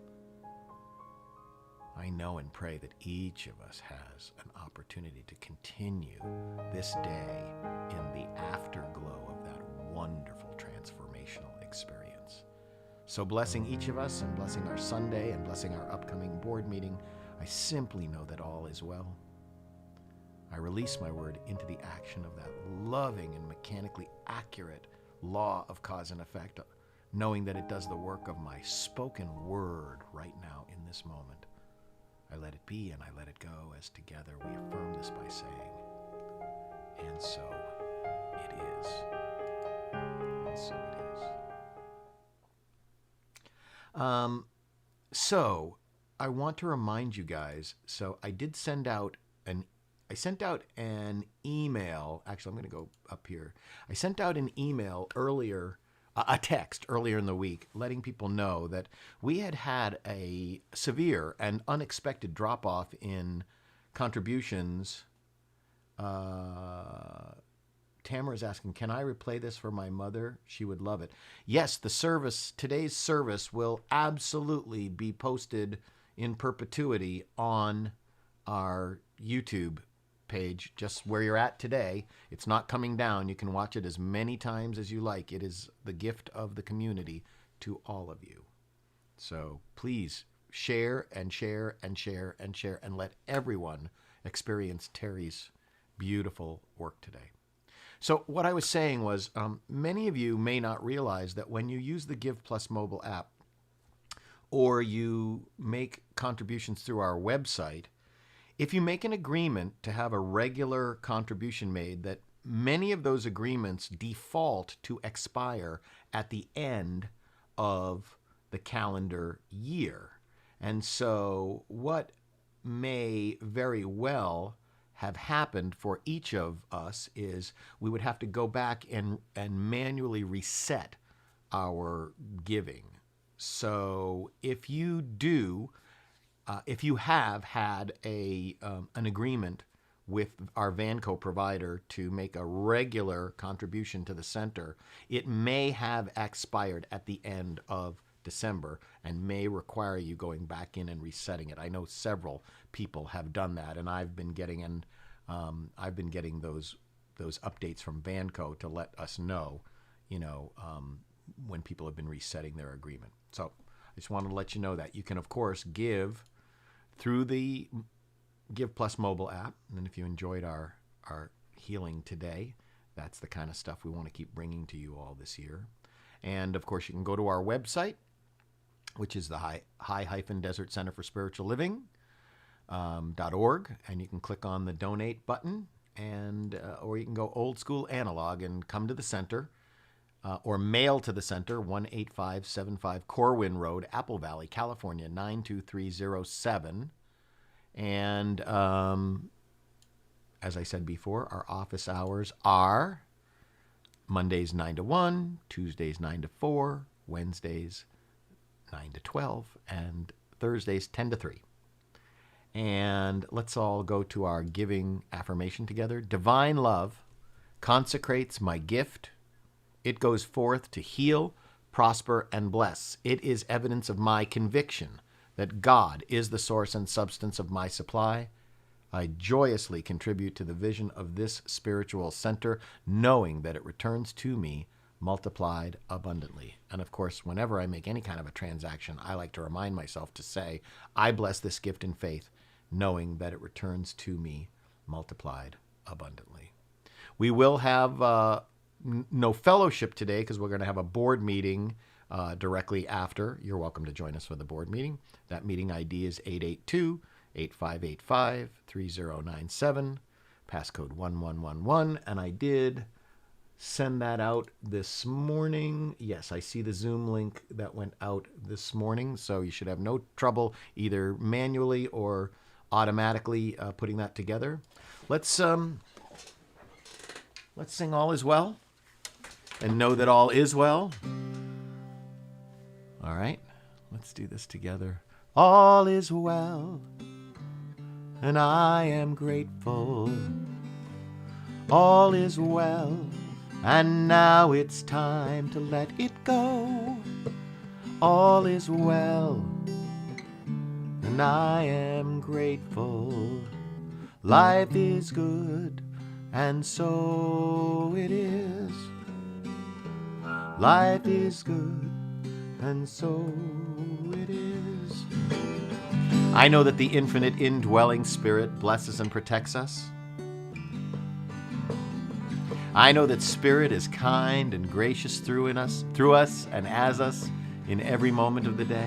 I know and pray that each of us has an opportunity to continue this day in the afterglow of that wonderful transformational experience. So blessing each of us and blessing our Sunday and blessing our upcoming board meeting, I simply know that all is well. I release my word into the action of that loving and mechanically accurate law of cause and effect, knowing that it does the work of my spoken word right now in this moment. I let it be and I let it go as together we affirm this by saying, and so it is. And so it is. So I want to remind you guys, so I sent out an email. Actually, I'm going to go up here. I sent out an email earlier, a text earlier in the week, letting people know that we had a severe and unexpected drop-off in contributions. Tamara's asking, can I replay this for my mother? She would love it. Yes, today's service will absolutely be posted in perpetuity on our YouTube page, just where you're at today. It's not coming down. You can watch it as many times as you like. It is the gift of the community to all of you. So please share and share and share and share and let everyone experience Terry's beautiful work today. So what I was saying was, many of you may not realize that when you use the Give Plus mobile app or you make contributions through our website, if you make an agreement to have a regular contribution made, that many of those agreements default to expire at the end of the calendar year. And so what may very well have happened for each of us is we would have to go back and manually reset our giving. So if you have had an agreement with our Vanco provider to make a regular contribution to the center, it may have expired at the end of December and may require you going back in and resetting it. I know several people have done that, and I've been getting those updates from Vanco to let us know, when people have been resetting their agreement. So I just wanted to let you know that you can, of course, give through the Give Plus mobile app. And if you enjoyed our healing today, that's the kind of stuff we want to keep bringing to you all this year. And of course, you can go to our website, which is the High-Desert Center for Spiritual Living .org, and you can click on the donate button, and or you can go old school analog and come to the center, or mail to the center, 18575 Corwin Road, Apple Valley, California, 92307. And as I said before, our office hours are Mondays 9 to 1, Tuesdays 9 to 4, Wednesdays 9 to 12, and Thursdays 10 to 3. And let's all go to our giving affirmation together. Divine love consecrates my gift. It goes forth to heal, prosper, and bless. It is evidence of my conviction that God is the source and substance of my supply. I joyously contribute to the vision of this spiritual center, knowing that it returns to me multiplied abundantly. And of course, whenever I make any kind of a transaction, I like to remind myself to say, I bless this gift in faith, knowing that it returns to me multiplied abundantly. We will have no fellowship today because we're going to have a board meeting directly after, you're welcome to join us for the board meeting. That meeting ID is 882-8585-3097, passcode 1111. And I did send that out this morning. Yes, I see the Zoom link that went out this morning, so you should have no trouble either manually or automatically putting that together. Let's sing All Is Well and know that all is well. All right, let's do this together. All is well, and I am grateful. All is well, and now it's time to let it go. All is well, and I am grateful. Life is good, and so it is. Life is good, and so it is. I know that the infinite indwelling Spirit blesses and protects us. I know that Spirit is kind and gracious through us and as us in every moment of the day.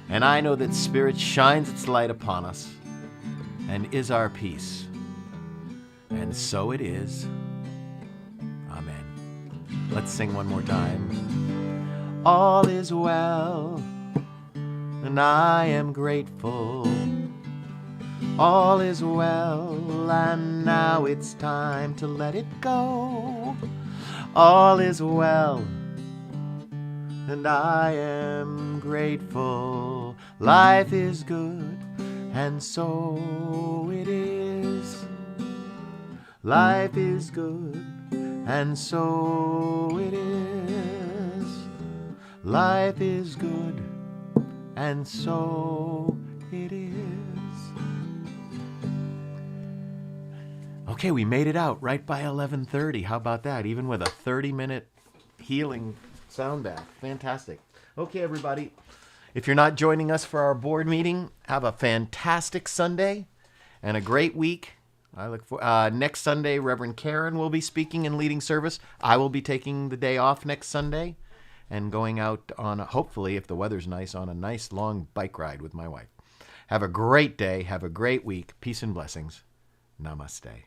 And I know that Spirit shines its light upon us and is our peace. And so it is. Amen. Let's sing one more time. All is well, and I am grateful. All is well, and now it's time to let it go. All is well, and I am grateful. Life is good, and so it is. Life is good, and so it is. Life is good, and so it is. Okay, we made it out right by 11:30. How about that? Even with a 30-minute healing sound bath. Fantastic. Okay, everybody. If you're not joining us for our board meeting, have a fantastic Sunday and a great week. I look for next Sunday, Reverend Karen will be speaking and leading service. I will be taking the day off next Sunday and going out on, hopefully, if the weather's nice, on a nice long bike ride with my wife. Have a great day. Have a great week. Peace and blessings. Namaste.